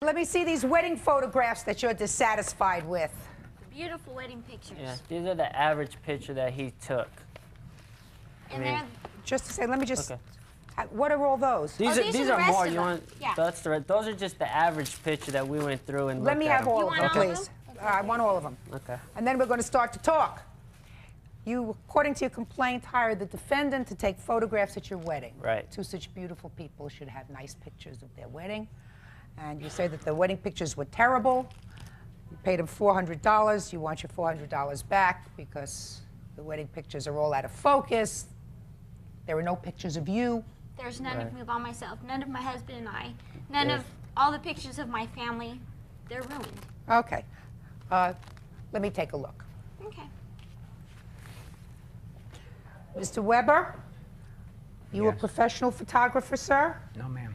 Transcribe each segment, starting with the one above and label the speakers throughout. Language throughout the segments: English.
Speaker 1: let me see these wedding photographs that you're dissatisfied with.
Speaker 2: Beautiful wedding pictures.
Speaker 3: Yeah, these are the average picture that he took.
Speaker 2: And they're...
Speaker 1: Just to say, let me just...
Speaker 3: Okay.
Speaker 1: What are all those?
Speaker 3: These
Speaker 2: these are the
Speaker 3: are
Speaker 2: rest
Speaker 3: more.
Speaker 2: of
Speaker 3: You
Speaker 2: them.
Speaker 3: want?
Speaker 2: Yeah.
Speaker 3: Those are just the average picture that we went through and
Speaker 1: Let me
Speaker 3: looked at
Speaker 1: have
Speaker 3: them.
Speaker 1: all
Speaker 2: You
Speaker 1: of them,
Speaker 2: want all of
Speaker 1: please.
Speaker 2: them?
Speaker 1: I want all of them.
Speaker 3: Okay.
Speaker 1: And then we're going to start to talk. You, according to your complaint, hired the defendant to take photographs at your wedding.
Speaker 3: Right.
Speaker 1: Two such beautiful people should have nice pictures of their wedding. And you say that the wedding pictures were terrible. You paid him $400. You want your $400 back because the wedding pictures are all out of focus. There are no pictures of you.
Speaker 2: There's none of me by myself, none of my husband and I, none
Speaker 3: Yes.
Speaker 2: of all the pictures of my family. They're ruined.
Speaker 1: Okay. Let me take a look.
Speaker 2: Okay.
Speaker 1: Mr. Weber, you a
Speaker 4: Yes.
Speaker 1: professional photographer, sir?
Speaker 4: No, ma'am.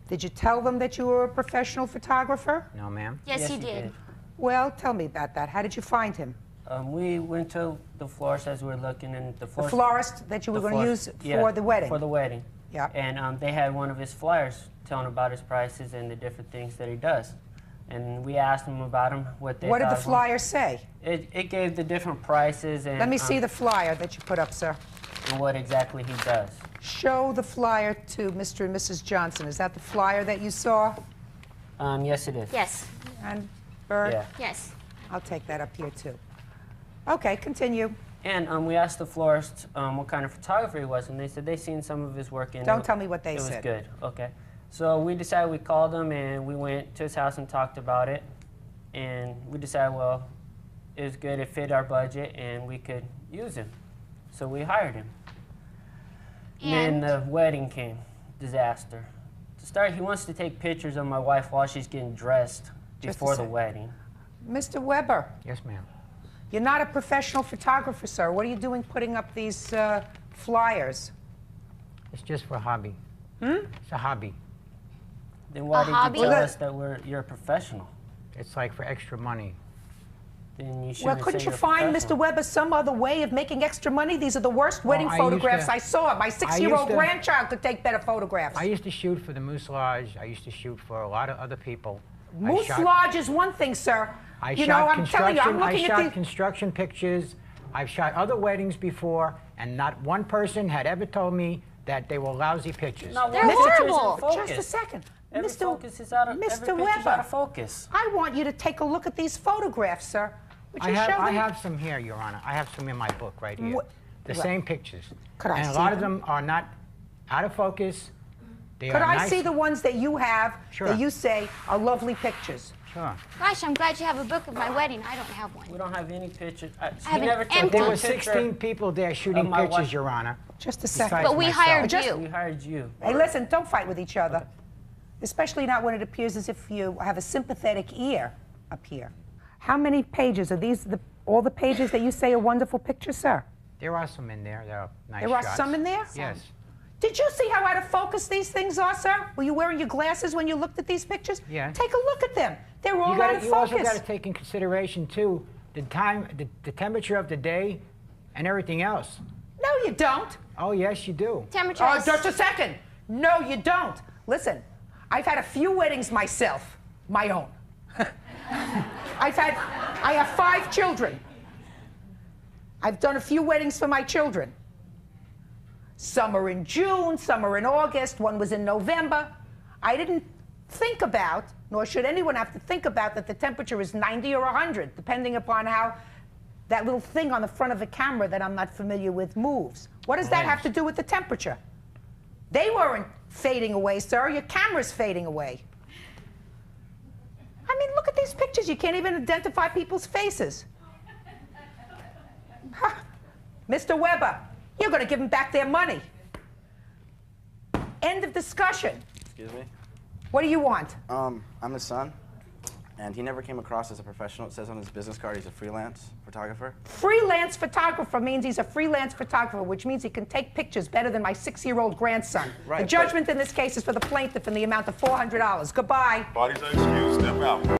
Speaker 1: Did you tell them that you were a professional photographer?
Speaker 4: No, ma'am.
Speaker 2: Yes, he did.
Speaker 1: Well, tell me about that. How did you find him?
Speaker 3: We went to the florist as we were looking, and the
Speaker 1: The
Speaker 3: florist...
Speaker 1: florist that you were
Speaker 3: the
Speaker 1: going to use
Speaker 3: florist-
Speaker 1: for
Speaker 3: yeah,
Speaker 1: the wedding?
Speaker 3: For the wedding.
Speaker 1: Yeah.
Speaker 3: And they had one of his flyers telling about his prices and the different things that he does. And we asked him about him, what they
Speaker 1: What did
Speaker 3: thought
Speaker 1: the
Speaker 3: of him.
Speaker 1: flyer say?
Speaker 3: It gave the different prices and
Speaker 1: Let me see the flyer that you put up, sir.
Speaker 3: and what exactly he does.
Speaker 1: Show the flyer to Mr. and Mrs. Johnson. Is that the flyer that you saw?
Speaker 3: Yes, it is.
Speaker 2: Yes,
Speaker 1: And Bert?
Speaker 3: Yeah.
Speaker 2: yes.
Speaker 1: I'll take that up here, too. Okay, continue.
Speaker 3: And we asked the florist what kind of photographer he was, and they said they seen some of his work. And
Speaker 1: Don't tell me what they
Speaker 3: It was
Speaker 1: said.
Speaker 3: good. Okay. So we decided we called him and we went to his house and talked about it, and we decided, well, it was good. It fit our budget, and we could use him. So we hired him.
Speaker 2: And
Speaker 3: then the wedding came. Disaster. To start, he wants to take pictures of my wife while she's getting dressed
Speaker 1: Just a
Speaker 3: before the
Speaker 1: sec.
Speaker 3: wedding.
Speaker 1: Mr. Weber,
Speaker 4: Yes, ma'am.
Speaker 1: you're not a professional photographer, sir. What are you doing putting up these flyers?
Speaker 4: It's just for a hobby. It's a hobby.
Speaker 3: Then why
Speaker 2: A
Speaker 3: did
Speaker 2: hobby?
Speaker 3: you tell
Speaker 1: Well,
Speaker 3: us that you're a professional?
Speaker 4: It's like for extra money.
Speaker 3: Then you
Speaker 1: Well,
Speaker 3: shouldn't
Speaker 1: couldn't
Speaker 3: say
Speaker 1: you
Speaker 3: you're
Speaker 1: find, Mr.
Speaker 3: professional.
Speaker 1: Weber, some other way of making extra money? These are the worst wedding
Speaker 4: I used
Speaker 1: photographs
Speaker 4: to-
Speaker 1: I saw. My 6-year-old
Speaker 4: to-
Speaker 1: grandchild could take better photographs.
Speaker 4: I used to shoot for the Moose Lodge. I used to shoot for a lot of other people.
Speaker 1: Moose Lodge is one thing, sir.
Speaker 4: I
Speaker 1: You
Speaker 4: shot
Speaker 1: know, I'm telling you, I'm
Speaker 4: construction-
Speaker 1: looking
Speaker 4: I
Speaker 1: at
Speaker 4: shot
Speaker 1: the...
Speaker 4: construction pictures. I've shot other weddings before, and not one person had ever told me that they were lousy pictures.
Speaker 3: No,
Speaker 2: They're
Speaker 3: one picture isn't
Speaker 2: horrible.
Speaker 3: focused.
Speaker 1: Just a second.
Speaker 3: Every focus is out of,
Speaker 1: Mr.
Speaker 3: every picture's
Speaker 1: Weber,
Speaker 3: out of focus.
Speaker 1: I want you to take a look at these photographs, sir. Would you
Speaker 4: I
Speaker 1: show them?
Speaker 4: have some here, Your Honor. I have some in my book right here. The
Speaker 1: Right.
Speaker 4: same pictures.
Speaker 1: Could I
Speaker 4: and a
Speaker 1: see
Speaker 4: lot of
Speaker 1: them?
Speaker 4: them are not out of focus. They
Speaker 1: Could
Speaker 4: are
Speaker 1: I
Speaker 4: nice.
Speaker 1: see the ones that you have
Speaker 4: Sure.
Speaker 1: that you say are lovely pictures?
Speaker 4: Sure.
Speaker 2: Gosh, I'm glad you have a book of my wedding. I don't have one.
Speaker 3: We don't have any pictures.
Speaker 2: have
Speaker 3: He
Speaker 2: an
Speaker 3: never took
Speaker 2: empty-
Speaker 4: There
Speaker 3: one
Speaker 4: were
Speaker 3: picture.
Speaker 4: 16 people there shooting
Speaker 3: my
Speaker 4: pictures,
Speaker 3: wife.
Speaker 4: Your Honor.
Speaker 1: Just a second.
Speaker 4: Besides
Speaker 2: But we
Speaker 4: myself.
Speaker 2: hired
Speaker 1: Just-
Speaker 2: you.
Speaker 3: We hired you.
Speaker 1: Hey, listen, don't fight with each other. Especially not when it appears as if you have a sympathetic ear up here. How many pages? Are these all the pages that you say are wonderful pictures, sir?
Speaker 4: There are some in there. There are nice
Speaker 1: There are
Speaker 4: shots.
Speaker 1: some in there?
Speaker 4: Yes.
Speaker 1: Did you see how out of focus these things are, sir? Were you wearing your glasses when you looked at these pictures?
Speaker 4: Yeah.
Speaker 1: Take a look at them. They're all
Speaker 4: You,
Speaker 1: out of
Speaker 4: you also
Speaker 1: focus.
Speaker 4: got to take in consideration, too, the time, the temperature of the day and everything else.
Speaker 1: No, you don't.
Speaker 4: Oh, yes, you do.
Speaker 2: Temperature
Speaker 1: Oh,
Speaker 2: is...
Speaker 1: just a second. No, you don't. Listen, I've had a few weddings myself, my own. I have 5 children. I've done a few weddings for my children. Some are in June, some are in August, one was in November. I didn't think about, nor should anyone have to think about, that the temperature is 90 or 100, depending upon how that little thing on the front of the camera that I'm not familiar with moves. What does that have to do with the temperature? They weren't fading away, sir. Your camera's fading away. I mean, look at these pictures. You can't even identify people's faces. Huh. Mr. Weber, you're going to give them back their money. End of discussion.
Speaker 5: Excuse me?
Speaker 1: What do you want?
Speaker 5: I'm his son, and he never came across as a professional. It says on his business card he's a freelance photographer.
Speaker 1: Freelance photographer means he's a freelance photographer, which means he can take pictures better than my 6-year-old grandson.
Speaker 5: Right,
Speaker 1: The judgment in this case is for the plaintiff in the amount of $400. Goodbye.
Speaker 6: Parties are excused. Step out.